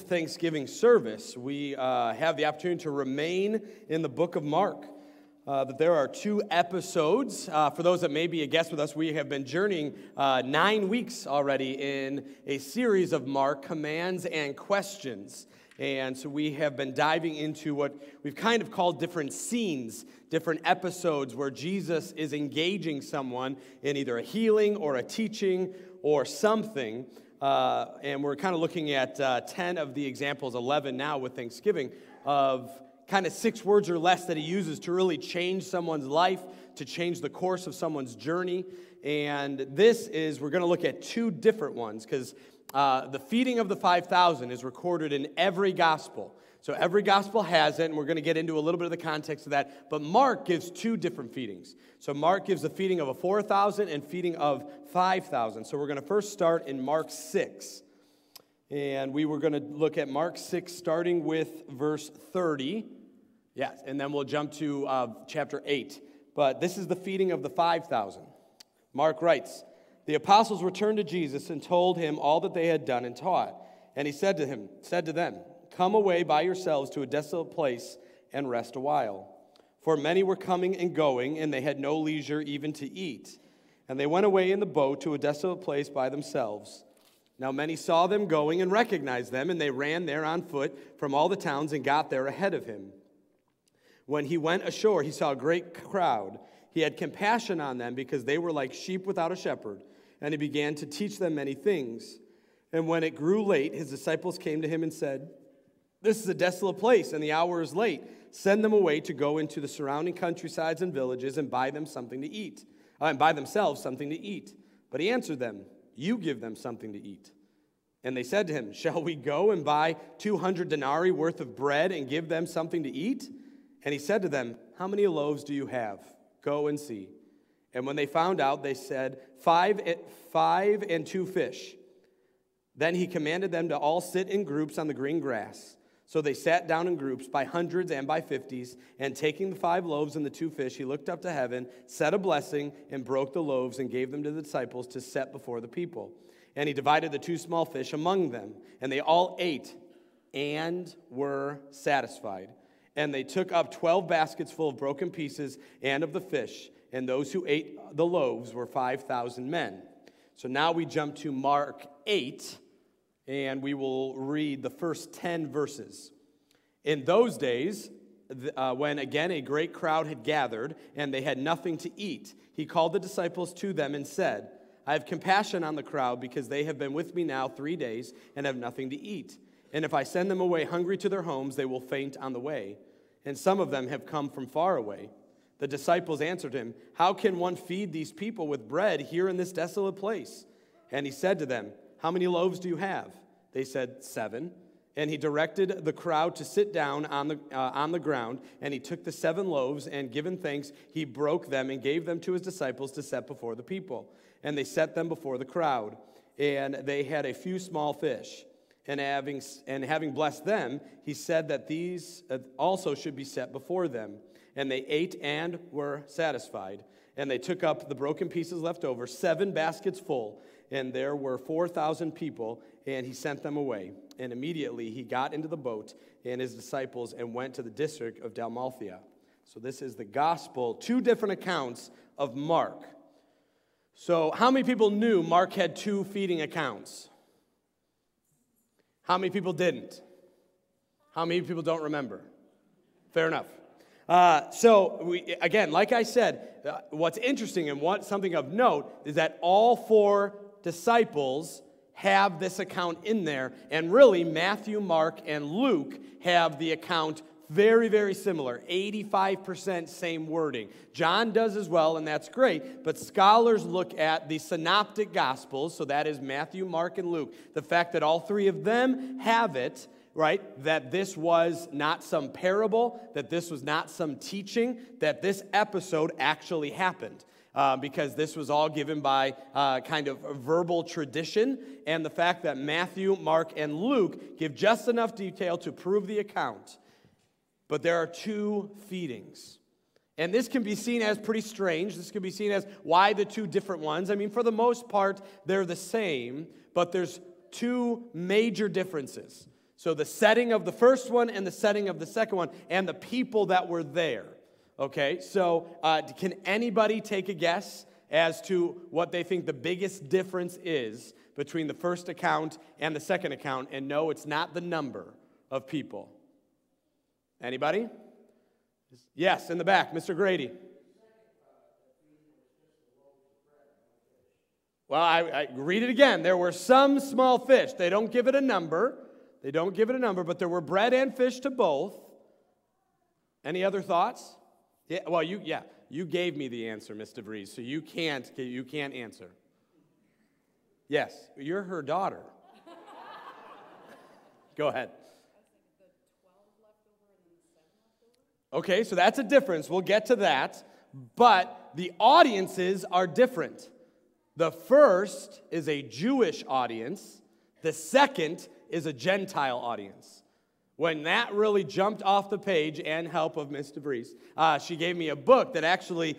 Thanksgiving service, we have the opportunity to remain in the book of Mark. That there are 2 episodes. For those that may be a guest with us, we have been journeying 9 weeks already in a series of Mark commands and questions. And so we have been diving into what we've kind of called different scenes, different episodes where Jesus is engaging someone in either a healing or a teaching or something. And we're kind of looking at 10 of the examples, 11 now with Thanksgiving, of kind of 6 words or less that he uses to really change someone's life, to change the course of someone's journey. And we're going to look at 2 different ones, because the feeding of the 5,000 is recorded in every gospel. So every gospel has it, and we're going to get into a little bit of the context of that. But Mark gives 2 different feedings. So Mark gives the feeding of a 4,000 and feeding of 5,000. So we're going to first start in Mark 6. And we were going to look at Mark 6 starting with verse 30. Yes, and then we'll jump to chapter 8. But this is the feeding of the 5,000. Mark writes, "The apostles returned to Jesus and told him all that they had done and taught. And he said to them, 'Come away by yourselves to a desolate place and rest a while.' For many were coming and going, and they had no leisure even to eat. And they went away in the boat to a desolate place by themselves. Now many saw them going and recognized them, and they ran there on foot from all the towns and got there ahead of him. When he went ashore, he saw a great crowd. He had compassion on them because they were like sheep without a shepherd, and he began to teach them many things. And when it grew late, his disciples came to him and said, 'This is a desolate place, and the hour is late. Send them away to go into the surrounding countrysides and villages and buy themselves something to eat.' But he answered them, 'You give them something to eat.' And they said to him, 'Shall we go and buy 200 denarii worth of bread and give them something to eat?' And he said to them, 'How many loaves do you have? Go and see.' And when they found out, they said, 5 and 2 fish. Then he commanded them to all sit in groups on the green grass. So they sat down in groups by hundreds and by 50s, and taking the 5 loaves and the 2 fish, he looked up to heaven, said a blessing, and broke the loaves and gave them to the disciples to set before the people. And he divided the 2 small fish among them, and they all ate and were satisfied. And they took up 12 baskets full of broken pieces and of the fish, and those who ate the loaves were 5,000 men." So now we jump to Mark 8, and we will read the first 10 verses. "In those days, when again a great crowd had gathered, and they had nothing to eat, he called the disciples to them and said, 'I have compassion on the crowd, because they have been with me now 3 days and have nothing to eat. And if I send them away hungry to their homes, they will faint on the way. And some of them have come from far away.' The disciples answered him, 'How can one feed these people with bread here in this desolate place?' And he said to them, 'How many loaves do you have?' They said, 7. And he directed the crowd to sit down on the ground. And he took the 7 loaves, and giving thanks, he broke them and gave them to his disciples to set before the people. And they set them before the crowd. And they had a few small fish. And having blessed them, he said that these also should be set before them. And they ate and were satisfied. And they took up the broken pieces left over, 7 baskets full. And there were 4,000 people, and he sent them away. And immediately he got into the boat and his disciples and went to the district of Dalmatia." So this is the gospel, 2 different accounts of Mark. So how many people knew Mark had 2 feeding accounts? How many people didn't? How many people don't remember? Fair enough. Again, like I said, what's interesting and something of note is that all 4 disciples have this account in there, and really Matthew, Mark, and Luke have the account very, very similar, 85% same wording. John does as well, and that's great, but scholars look at the synoptic gospels, so that is Matthew, Mark, and Luke, the fact that all 3 of them have it, right, that this was not some parable, that this was not some teaching, that this episode actually happened. Because this was all given by kind of verbal tradition, and the fact that Matthew, Mark, and Luke give just enough detail to prove the account. But there are 2 feedings. And this can be seen as pretty strange. This can be seen as why the 2 different ones. I mean, for the most part, they're the same, but there's 2 major differences. So the setting of the first one and the setting of the second one and the people that were there. Okay, so can anybody take a guess as to what they think the biggest difference is between the first account and the second account? And no, it's not the number of people. Anybody? Yes, in the back, Mr. Grady. Well, I read it again. There were some small fish. They don't give it a number. But there were bread and fish to both. Any other thoughts? Yeah, well, you gave me the answer, Miss DeVries, so you can't answer. Yes, you're her daughter. Go ahead. Okay, so that's a difference. We'll get to that. But the audiences are different. The first is a Jewish audience. The second is a Gentile audience. When that really jumped off the page, and help of Miss DeVries, she gave me a book that actually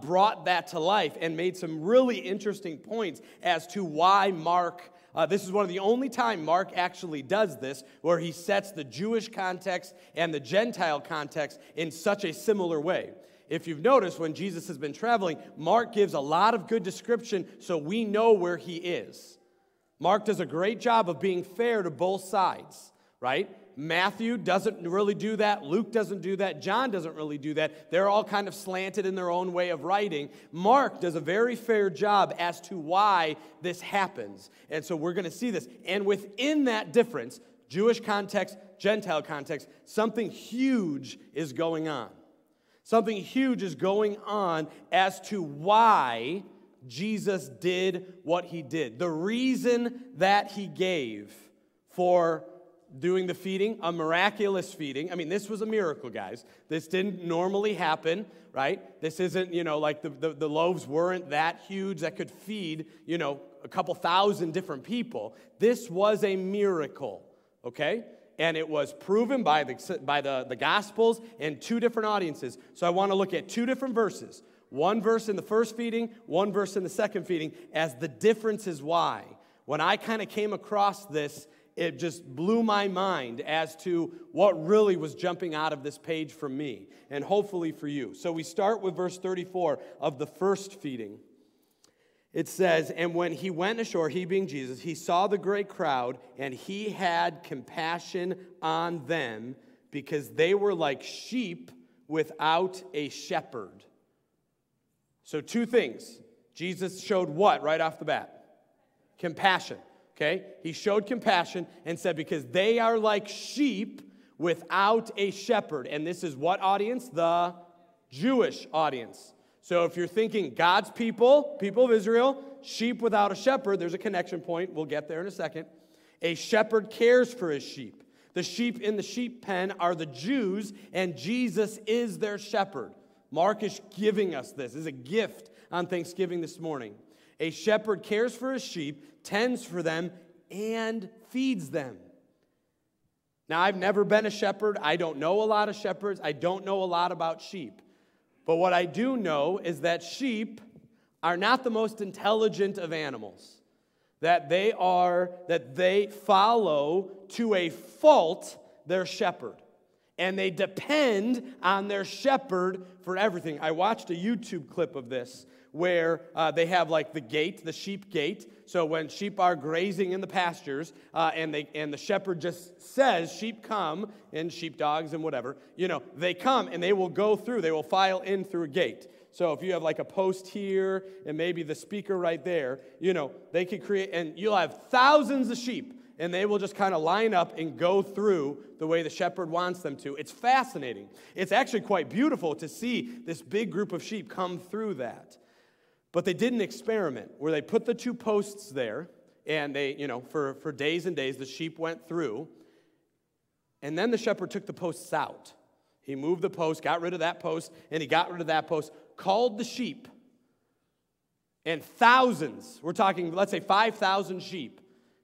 brought that to life and made some really interesting points as to why Mark, this is one of the only time Mark actually does this, where he sets the Jewish context and the Gentile context in such a similar way. If you've noticed, when Jesus has been traveling, Mark gives a lot of good description so we know where he is. Mark does a great job of being fair to both sides, right? Matthew doesn't really do that. Luke doesn't do that. John doesn't really do that. They're all kind of slanted in their own way of writing. Mark does a very fair job as to why this happens. And so we're going to see this. And within that difference, Jewish context, Gentile context, something huge is going on. Something huge is going on as to why Jesus did what he did. The reason that he gave for doing the feeding, a miraculous feeding. I mean, this was a miracle, guys. This didn't normally happen, right? This isn't, like the loaves weren't that huge that could feed, a couple thousand different people. This was a miracle, okay? And it was proven by the Gospels and two different audiences. So I want to look at two different verses. One verse in the first feeding, one verse in the second feeding, as the difference is why. When I kind of came across this, it just blew my mind as to what really was jumping out of this page for me, and hopefully for you. So we start with verse 34 of the first feeding. It says, "And when he went ashore, he being Jesus, he saw the great crowd, and he had compassion on them, because they were like sheep without a shepherd." So two things. Jesus showed what right off the bat? Compassion. Okay? He showed compassion and said, because they are like sheep without a shepherd. And this is what audience? The Jewish audience. So if you're thinking God's people of Israel, sheep without a shepherd, there's a connection point. We'll get there in a second. A shepherd cares for his sheep. The sheep in the sheep pen are the Jews, and Jesus is their shepherd. Mark is giving us this. This is a gift on Thanksgiving this morning. A shepherd cares for his sheep, tends for them, and feeds them. Now, I've never been a shepherd. I don't know a lot of shepherds. I don't know a lot about sheep. But what I do know is that sheep are not the most intelligent of animals. That they follow to a fault their shepherd. And they depend on their shepherd for everything. I watched a YouTube clip of this where they have like the gate, the sheep gate. So when sheep are grazing in the pastures and the shepherd just says, sheep come, and sheepdogs and whatever, they come and they will go through, they will file in through a gate. So if you have like a post here and maybe the speaker right there, they could create, and you'll have thousands of sheep. And they will just kind of line up and go through the way the shepherd wants them to. It's fascinating. It's actually quite beautiful to see this big group of sheep come through that. But they did an experiment where they put the two posts there, and they, for days and days, the sheep went through. And then the shepherd took the posts out. He moved the post, got rid of that post, and he got rid of that post, called the sheep. And thousands, we're talking, let's say 5,000 sheep,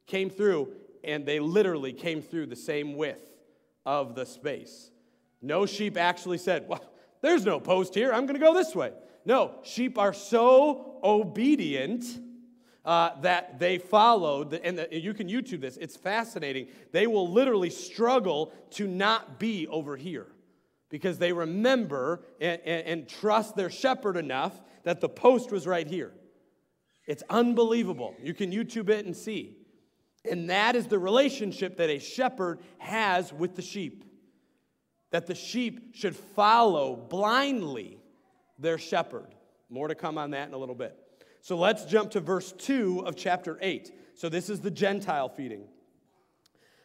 came through, and they literally came through the same width of the space. No sheep actually said, well, there's no post here, I'm going to go this way. No, sheep are so obedient that they followed, and you can YouTube this, it's fascinating. They will literally struggle to not be over here because they remember and trust their shepherd enough that the post was right here. It's unbelievable. You can YouTube it and see. And that is the relationship that a shepherd has with the sheep. That the sheep should follow blindly their shepherd. More to come on that in a little bit. So let's jump to verse 2 of chapter 8. So this is the Gentile feeding.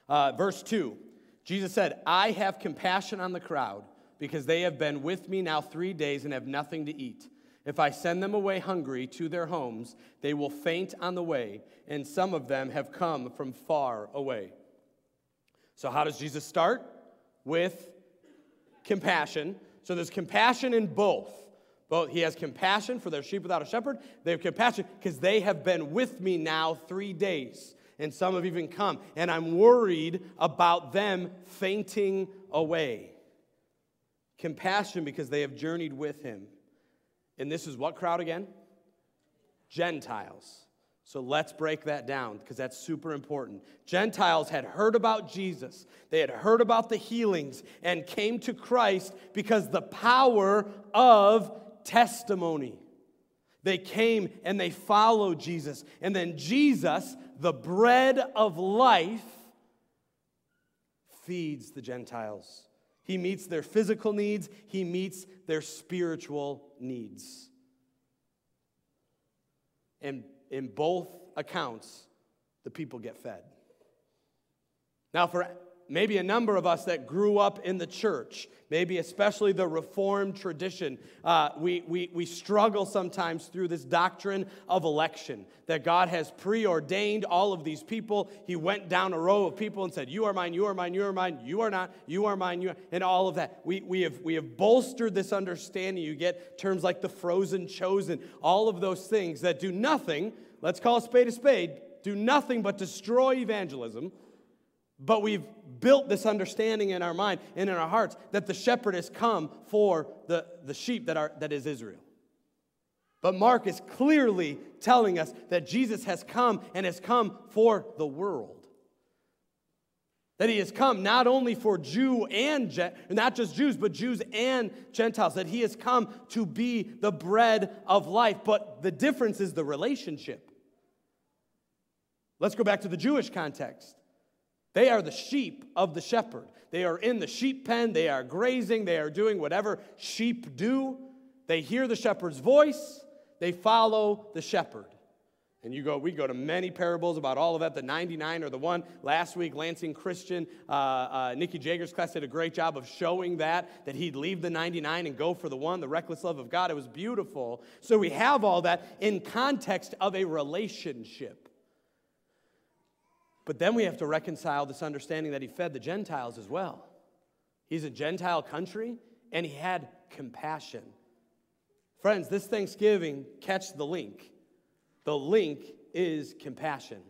Verse 2, Jesus said, I have compassion on the crowd because they have been with me now 3 days and have nothing to eat. If I send them away hungry to their homes, they will faint on the way, and some of them have come from far away. So how does Jesus start? With compassion. So there's compassion in both. He has compassion for their sheep without a shepherd. They have compassion because they have been with me now 3 days. And some have even come. And I'm worried about them fainting away. Compassion because they have journeyed with him. And this is what crowd again? Gentiles. So let's break that down because that's super important. Gentiles had heard about Jesus. They had heard about the healings and came to Christ because the power of testimony. They came and they followed Jesus. And then Jesus, the bread of life, feeds the Gentiles. He meets their physical needs. He meets their spiritual needs. And in both accounts, the people get fed. Now, for maybe a number of us that grew up in the church, maybe especially the Reformed tradition, we struggle sometimes through this doctrine of election, that God has preordained all of these people. He went down a row of people and said, you are mine, you are mine, you are mine, you are not, you are mine, you are, and all of that. We have bolstered this understanding. You get terms like the frozen chosen, all of those things that do nothing, let's call a spade, do nothing but destroy evangelism. But we've built this understanding in our mind and in our hearts that the shepherd has come for the sheep that is Israel. But Mark is clearly telling us that Jesus has come and has come for the world. That he has come not only for Jew and not just Jews, but Jews and Gentiles. That he has come to be the bread of life. But the difference is the relationship. Let's go back to the Jewish context. They are the sheep of the shepherd. They are in the sheep pen. They are grazing. They are doing whatever sheep do. They hear the shepherd's voice. They follow the shepherd. And we go to many parables about all of that. The 99 or the one. Last week, Lansing Christian, Nikki Jager's class did a great job of showing that he'd leave the 99 and go for the one, the reckless love of God. It was beautiful. So we have all that in context of a relationship. But then we have to reconcile this understanding that he fed the Gentiles as well. He's a Gentile country, and he had compassion. Friends, this Thanksgiving, catch the link. The link is compassion.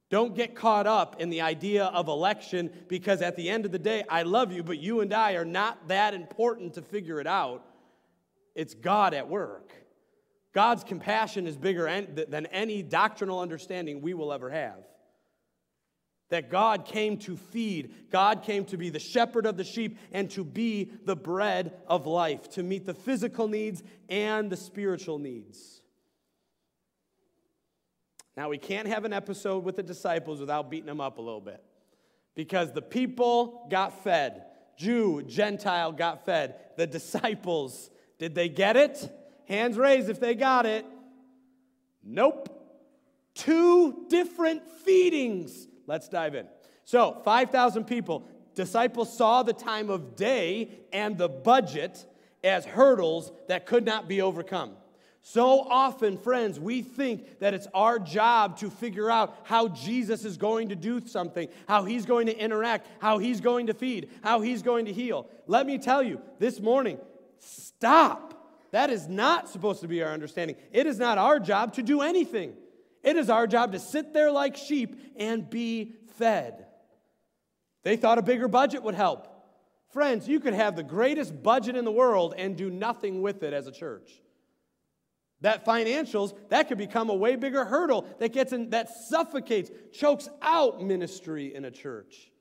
Don't get caught up in the idea of election, because at the end of the day, I love you, but you and I are not that important to figure it out. It's God at work. God's compassion is bigger than any doctrinal understanding we will ever have. That God came to feed, God came to be the shepherd of the sheep and to be the bread of life, to meet the physical needs and the spiritual needs. Now, we can't have an episode with the disciples without beating them up a little bit, because the people got fed. Jew, Gentile got fed. The disciples, did they get it? Hands raised if they got it. Nope. 2 different feedings. Let's dive in. So, 5,000 people. Disciples saw the time of day and the budget as hurdles that could not be overcome. So often, friends, we think that it's our job to figure out how Jesus is going to do something, how he's going to interact, how he's going to feed, how he's going to heal. Let me tell you, this morning, stop. That is not supposed to be our understanding. It is not our job to do anything. It is our job to sit there like sheep and be fed. They thought a bigger budget would help. Friends, you could have the greatest budget in the world and do nothing with it as a church. That financials, that could become a way bigger hurdle that suffocates, chokes out ministry in a church.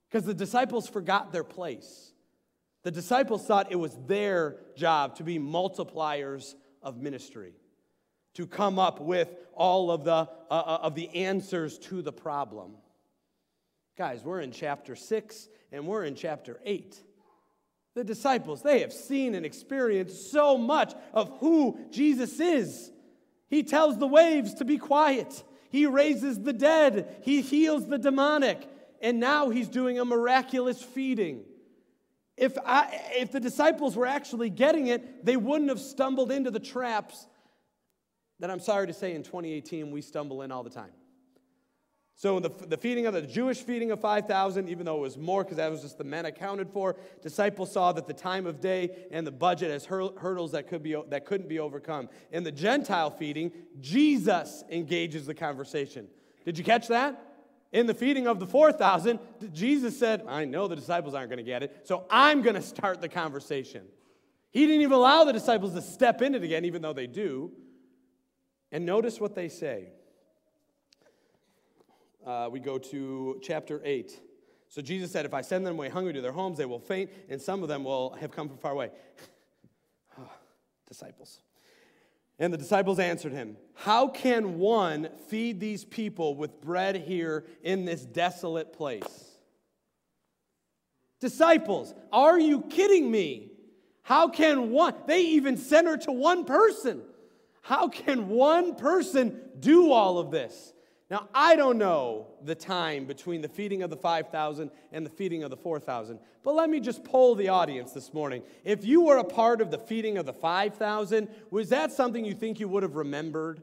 Because the disciples forgot their place. The disciples thought it was their job to be multipliers of ministry, to come up with all of the answers to the problem. Guys, we're in chapter 6 and we're in chapter 8. The disciples, they have seen and experienced so much of who Jesus is. He tells the waves to be quiet. He raises the dead. He heals the demonic. And now he's doing a miraculous feeding. If the disciples were actually getting it, they wouldn't have stumbled into the traps that, I'm sorry to say, in 2018 we stumble in all the time. So the feeding of the Jewish feeding of 5,000, even though it was more because that was just the men accounted for, disciples saw that the time of day and the budget as hurdles that couldn't be overcome. In the Gentile feeding, Jesus engages the conversation. Did you catch that? In the feeding of the 4,000, Jesus said, I know the disciples aren't going to get it, so I'm going to start the conversation. He didn't even allow the disciples to step in it again, even though they do. And notice what they say. We go to chapter 8. So Jesus said, if I send them away hungry to their homes, they will faint, and some of them will have come from far away. Disciples. And the disciples answered him, how can one feed these people with bread here in this desolate place? Disciples, are you kidding me? How can one, they even sent her to one person. How can one person do all of this? Now, I don't know the time between the feeding of the 5,000 and the feeding of the 4,000, but let me just poll the audience this morning. If you were a part of the feeding of the 5,000, was that something you think you would have remembered?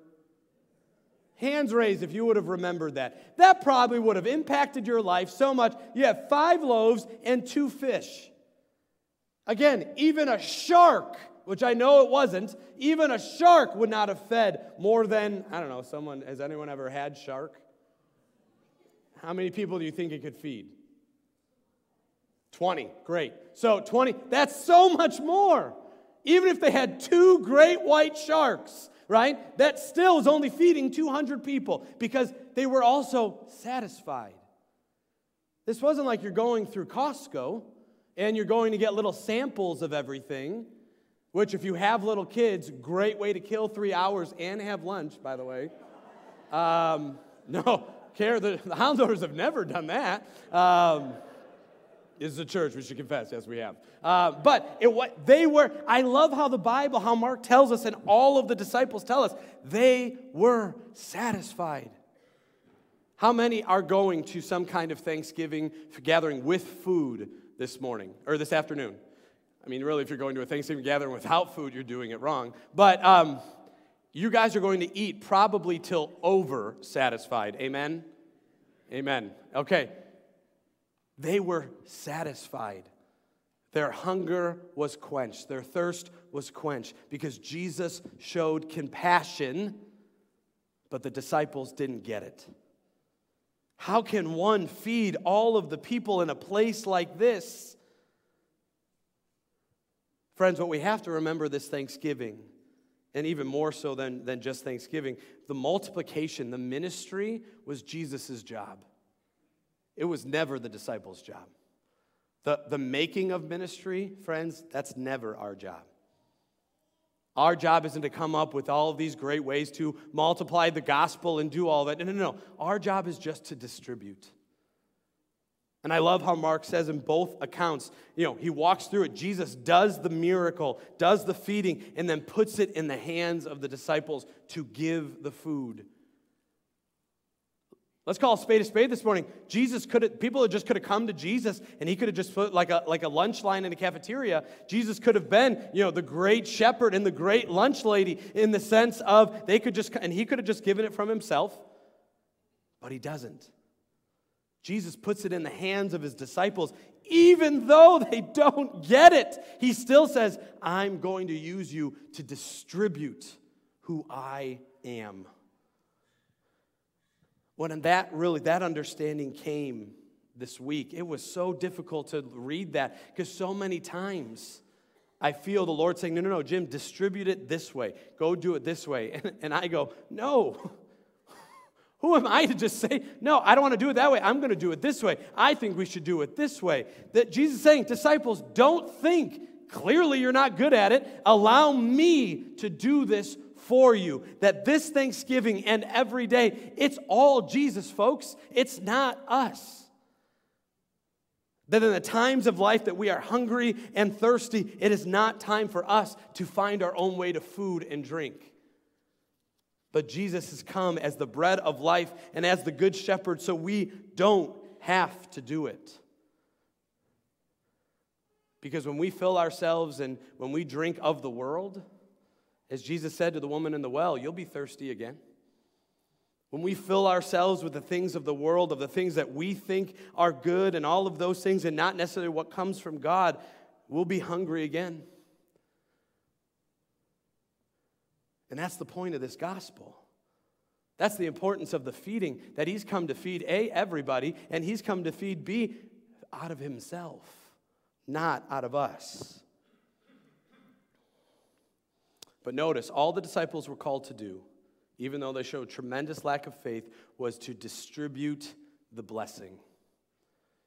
Hands raised if you would have remembered that. That probably would have impacted your life so much. You have 5 loaves and 2 fish. Again, even a shark, which I know it wasn't, even a shark would not have fed more than, I don't know, has anyone ever had shark? How many people do you think it could feed? 20, great. So 20, that's so much more. Even if they had 2 great white sharks, right? That still is only feeding 200 people because they were also satisfied. This wasn't like you're going through Costco and you're going to get little samples of everything. Which, if you have little kids, great way to kill 3 hours and have lunch, by the way. The Hollandoners have never done that. This is a church, we should confess. Yes, we have. I love how the Bible, how Mark tells us, and all of the disciples tell us, they were satisfied. How many are going to some kind of Thanksgiving gathering with food this morning, or this afternoon? I mean, really, if you're going to a Thanksgiving gathering without food, you're doing it wrong. But you guys are going to eat probably till over satisfied. Amen? Amen. Okay. They were satisfied. Their hunger was quenched. Their thirst was quenched because Jesus showed compassion, but the disciples didn't get it. How can one feed all of the people in a place like this? Friends, what we have to remember this Thanksgiving, and even more so than just Thanksgiving, the multiplication, the ministry was Jesus' job. It was never the disciples' job. The making of ministry, friends, that's never our job. Our job isn't to come up with all of these great ways to multiply the gospel and do all that. No. Our job is just to distribute. And I love how Mark says in both accounts, he walks through it. Jesus does the miracle, does the feeding, and then puts it in the hands of the disciples to give the food. Let's call a spade this morning. People just could have come to Jesus, and he could have just put like a lunch line in a cafeteria. Jesus could have been, the great shepherd and the great lunch lady in the sense of he could have just given it from himself, but he doesn't. Jesus puts it in the hands of his disciples. Even though they don't get it, he still says, I'm going to use you to distribute who I am. When that understanding came this week, it was so difficult to read that because so many times I feel the Lord saying, no, Jim, distribute it this way. Go do it this way. And I go, no. Who am I to just say, no, I don't want to do it that way. I'm going to do it this way. I think we should do it this way. That Jesus is saying, disciples, don't think. Clearly you're not good at it. Allow me to do this for you. That this Thanksgiving and every day, it's all Jesus, folks. It's not us. That in the times of life that we are hungry and thirsty, it is not time for us to find our own way to food and drink. But Jesus has come as the bread of life and as the good shepherd, so we don't have to do it. Because when we fill ourselves and when we drink of the world, as Jesus said to the woman in the well, you'll be thirsty again. When we fill ourselves with the things of the world, of the things that we think are good and all of those things and not necessarily what comes from God, we'll be hungry again. And that's the point of this gospel. That's the importance of the feeding, that he's come to feed everybody, and he's come to feed B out of himself, not out of us. But notice, all the disciples were called to do, even though they showed tremendous lack of faith, was to distribute the blessing,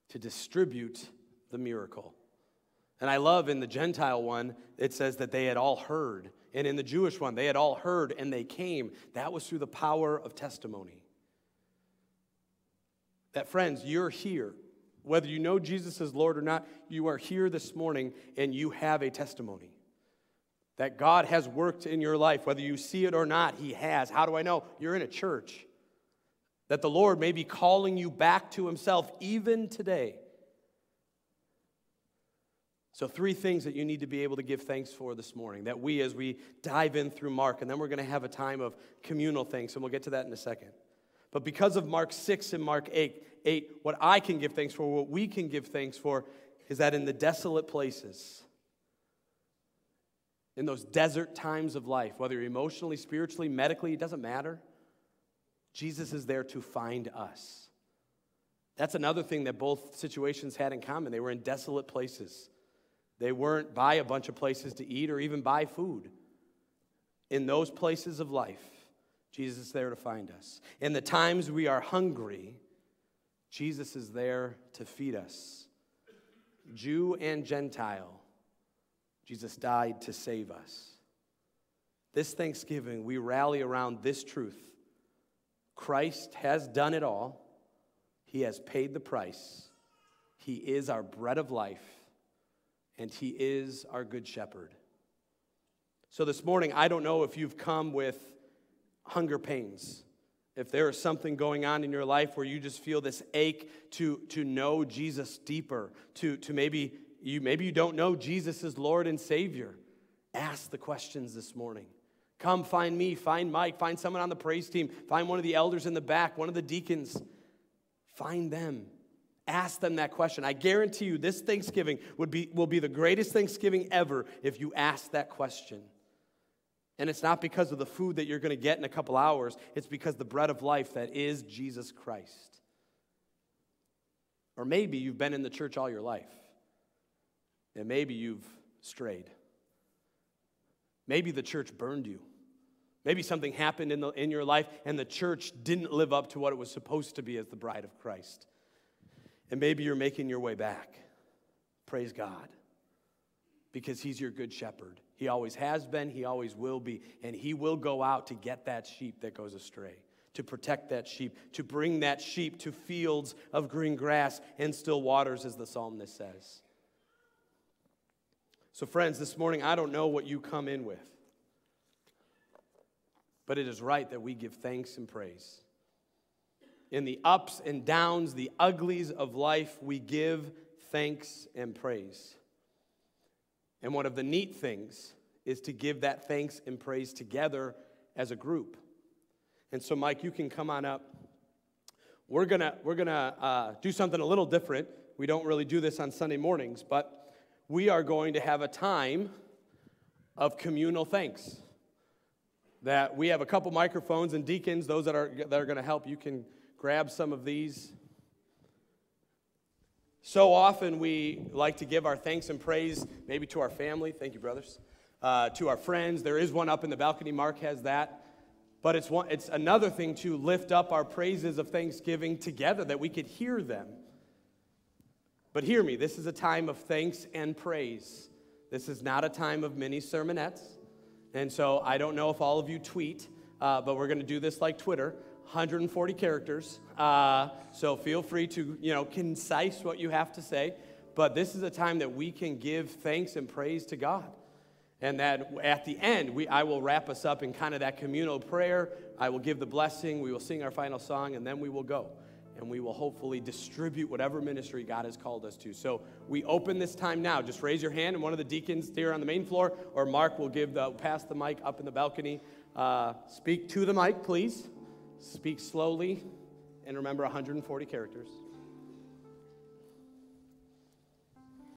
to distribute the miracle. And I love in the Gentile one, it says that they had all heard. And in the Jewish one, they had all heard and they came. That was through the power of testimony. That, friends, you're here. Whether you know Jesus as Lord or not, you are here this morning and you have a testimony. That God has worked in your life. Whether you see it or not, he has. How do I know? You're in a church. That the Lord may be calling you back to himself even today. So 3 things that you need to be able to give thanks for this morning, that we, as we dive in through Mark, and then we're going to have a time of communal thanks, and we'll get to that in a second. But because of Mark 6 and Mark 8, what I can give thanks for, what we can give thanks for, is that in the desolate places, in those desert times of life, whether you're emotionally, spiritually, medically, it doesn't matter, Jesus is there to find us. That's another thing that both situations had in common. They were in desolate places. They weren't by a bunch of places to eat or even buy food. In those places of life, Jesus is there to find us. In the times we are hungry, Jesus is there to feed us. Jew and Gentile, Jesus died to save us. This Thanksgiving, we rally around this truth. Christ has done it all. He has paid the price. He is our bread of life. And he is our good shepherd. So this morning, I don't know if you've come with hunger pains. If there is something going on in your life where you just feel this ache to know Jesus deeper, to maybe you don't know Jesus as Lord and Savior, ask the questions this morning. Come find me, find Mike, find someone on the praise team, find one of the elders in the back, one of the deacons. Find them. Ask them that question. I guarantee you this Thanksgiving will be the greatest Thanksgiving ever if you ask that question. And it's not because of the food that you're going to get in a couple hours. It's because the bread of life that is Jesus Christ. Or maybe you've been in the church all your life. And maybe you've strayed. Maybe the church burned you. Maybe something happened in your life and the church didn't live up to what it was supposed to be as the bride of Christ. And maybe you're making your way back. Praise God. Because he's your good shepherd. He always has been, he always will be. And he will go out to get that sheep that goes astray. To protect that sheep. To bring that sheep to fields of green grass and still waters, as the psalmist says. So friends, this morning, I don't know what you come in with. But it is right that we give thanks and praise. In the ups and downs, the uglies of life, we give thanks and praise. And one of the neat things is to give that thanks and praise together as a group. And so, Mike, you can come on up. We're gonna do something a little different. We don't really do this on Sunday mornings, but we are going to have a time of communal thanks. That we have a couple microphones, and deacons, those that are going to help, you can grab some of these. So often we like to give our thanks and praise maybe to our family. Thank you, brothers. To our friends. There is one up in the balcony. Mark has that. But it's another thing to lift up our praises of thanksgiving together, that we could hear them. But hear me, this is a time of thanks and praise. This is not a time of mini sermonettes. And so I don't know if all of you tweet, but we're going to do this like Twitter, 140 characters. So feel free to, concise what you have to say. But this is a time that we can give thanks and praise to God. And that at the end, I will wrap us up in kind of that communal prayer. I will give the blessing. We will sing our final song, and then we will go. And we will hopefully distribute whatever ministry God has called us to. So we open this time now. Just raise your hand, and one of the deacons here on the main floor, or Mark will pass the mic up in the balcony. Speak to the mic, please. Speak slowly. And remember, 140 characters.